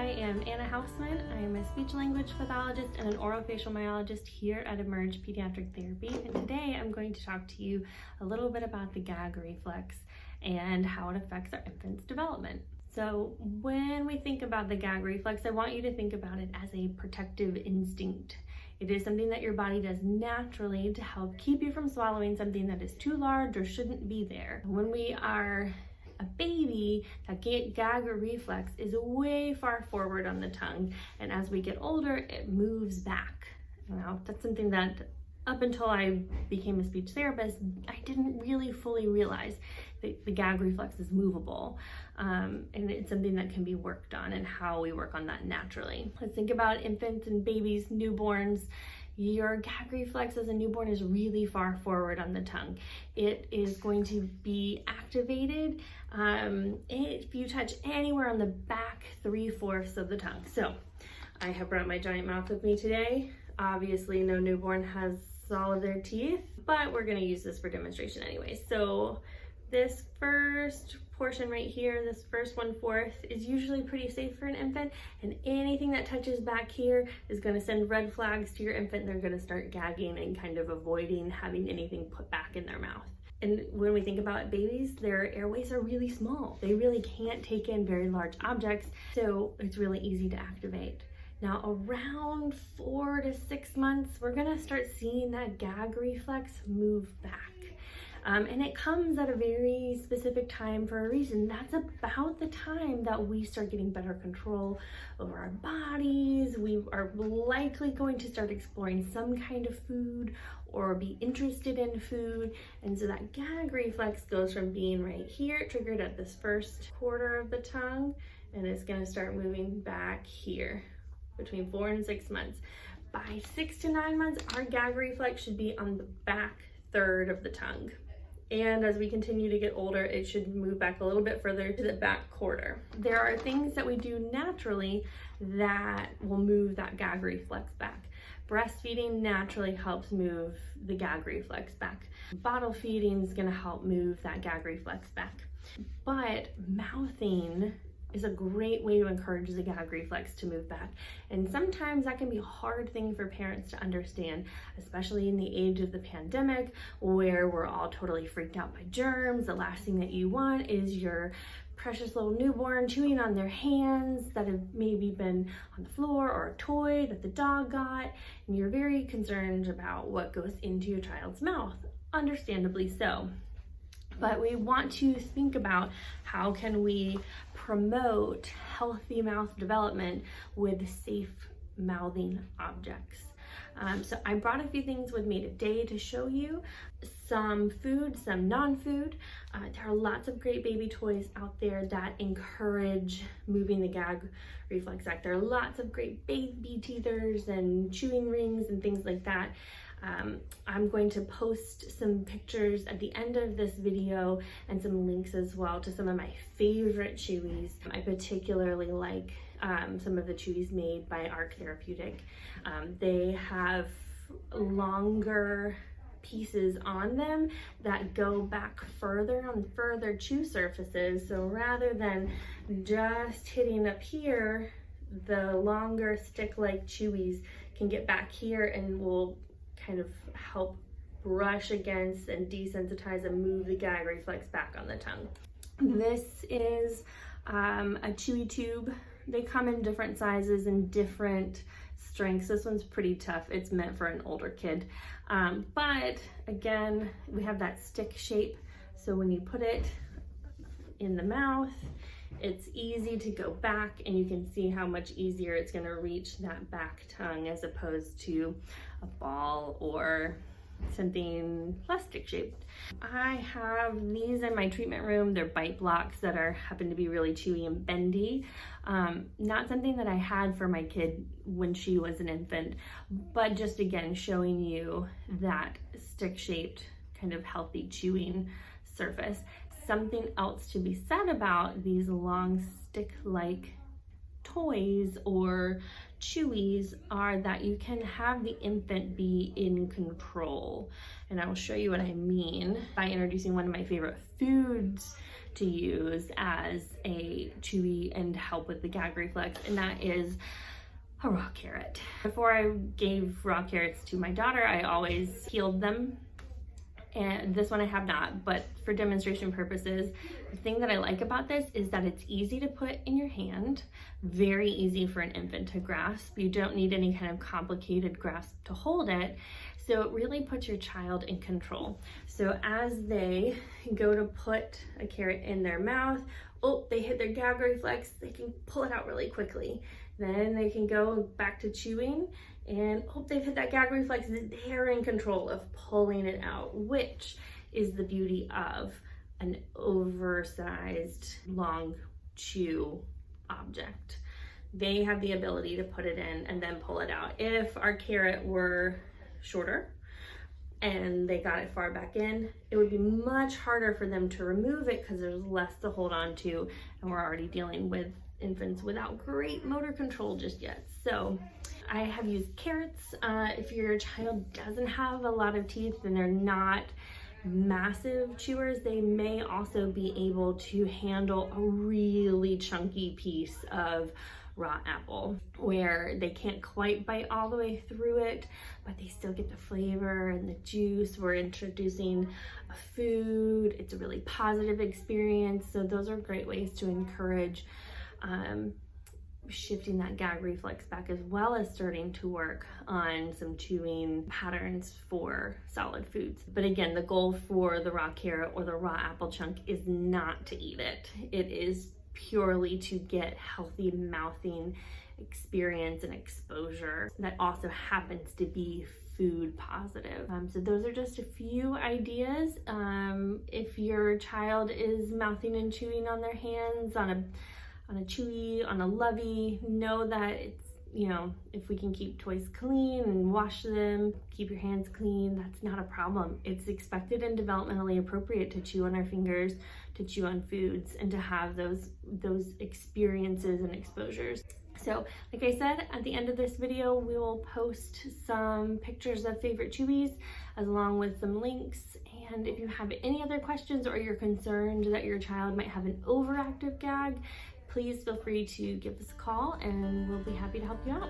I am Anna Housman. I am a speech-language pathologist and an orofacial myologist here at Emerge Pediatric Therapy. And today I'm going to talk to you a little bit about the gag reflex and how it affects our infant's development. So when we think about the gag reflex, I want you to think about it as a protective instinct. It is something that your body does naturally to help keep you from swallowing something that is too large or shouldn't be there. When we are a baby, that gag reflex is way far forward on the tongue, and as we get older, it moves back. Now, that's something that up until I became a speech therapist, I didn't really fully realize that the gag reflex is movable, and it's something that can be worked on and how we work on that naturally. Let's think about infants and babies, newborns. Your gag reflex as a newborn is really far forward on the tongue. It is going to be activated if you touch anywhere on the back 3/4 of the tongue. So I have brought my giant mouth with me today. Obviously no newborn has all of their teeth, but we're going to use this for demonstration anyway. So this first portion right here, this first 1/4, is usually pretty safe for an infant, and anything that touches back here is going to send red flags to your infant. They're going to start gagging and kind of avoiding having anything put back in their mouth. And when we think about babies, their airways are really small. They really can't take in very large objects, so it's really easy to activate. Now, around 4 to 6 months, we're gonna start seeing that gag reflex move back. And it comes at a very specific time for a reason. That's about the time that we start getting better control over our bodies. We are likely going to start exploring some kind of food or be interested in food. And so that gag reflex goes from being right here, triggered at this first quarter of the tongue, and it's gonna start moving back here between 4 and 6 months. By 6 to 9 months, our gag reflex should be on the back 1/3 of the tongue. And as we continue to get older, it should move back a little bit further to the back 1/4. There are things that we do naturally that will move that gag reflex back. Breastfeeding naturally helps move the gag reflex back. Bottle feeding is gonna help move that gag reflex back. But mouthing is a great way to encourage the gag reflex to move back. And sometimes that can be a hard thing for parents to understand, especially in the age of the pandemic where we're all totally freaked out by germs. The last thing that you want is your precious little newborn chewing on their hands that have maybe been on the floor or a toy that the dog got, and you're very concerned about what goes into your child's mouth, understandably so. But we want to think about how can we promote healthy mouth development with safe mouthing objects. So I brought a few things with me today to show you some food, some non-food. There are lots of great baby toys out there that encourage moving the gag reflex back. There are lots of great baby teethers and chewing rings and things like that. I'm going to post some pictures at the end of this video and some links as well to some of my favorite chewies. I particularly like some of the chewies made by Arc Therapeutic. They have longer pieces on them that go back further on further chew surfaces. So rather than just hitting up here, the longer stick-like chewies can get back here and will kind of help brush against and desensitize and move the gag reflex back on the tongue. This is a chewy tube. They come in different sizes and different strengths. This one's pretty tough. It's meant for an older kid. But again, we have that stick shape. So when you put it in the mouth, it's easy to go back, and you can see how much easier it's going to reach that back tongue as opposed to a ball or something plastic shaped. I have these in my treatment room. They're bite blocks that happen to be really chewy and bendy. Not something that I had for my kid when she was an infant, but just again showing you that stick shaped kind of healthy chewing surface. Something else to be said about these long stick-like toys or chewies are that you can have the infant be in control. And I will show you what I mean by introducing one of my favorite foods to use as a chewy and help with the gag reflex, and that is a raw carrot. Before I gave raw carrots to my daughter, I always peeled them, and this one I have not, but for demonstration purposes, the thing that I like about this is that it's easy to put in your hand, very easy for an infant to grasp. You don't need any kind of complicated grasp to hold it, so it really puts your child in control. So as they go to put a carrot in their mouth, oh, they hit their gag reflex, they can pull it out really quickly. Then they can go back to chewing, and hope they've hit that gag reflex. They're in control of pulling it out, which is the beauty of an oversized long chew object. They have the ability to put it in and then pull it out. If our carrot were shorter and they got it far back in, it would be much harder for them to remove it because there's less to hold on to, and we're already dealing with infants without great motor control just yet. So I have used carrots. If your child doesn't have a lot of teeth and they're not massive chewers, they may also be able to handle a really chunky piece of raw apple where they can't quite bite all the way through it, but they still get the flavor and the juice. We're introducing a food. It's a really positive experience. So those are great ways to encourage shifting that gag reflex back, as well as starting to work on some chewing patterns for solid foods. But again, the goal for the raw carrot or the raw apple chunk is not to eat it. It is purely to get healthy mouthing experience and exposure that also happens to be food positive. So those are just a few ideas. If your child is mouthing and chewing on their hands, on a chewy, on a lovey, know that it's, you know, if we can keep toys clean and wash them, keep your hands clean, that's not a problem. It's expected and developmentally appropriate to chew on our fingers, to chew on foods, and to have those experiences and exposures. So like I said, at the end of this video, we will post some pictures of favorite chewies along with some links. And if you have any other questions or you're concerned that your child might have an overactive gag, please feel free to give us a call and we'll be happy to help you out.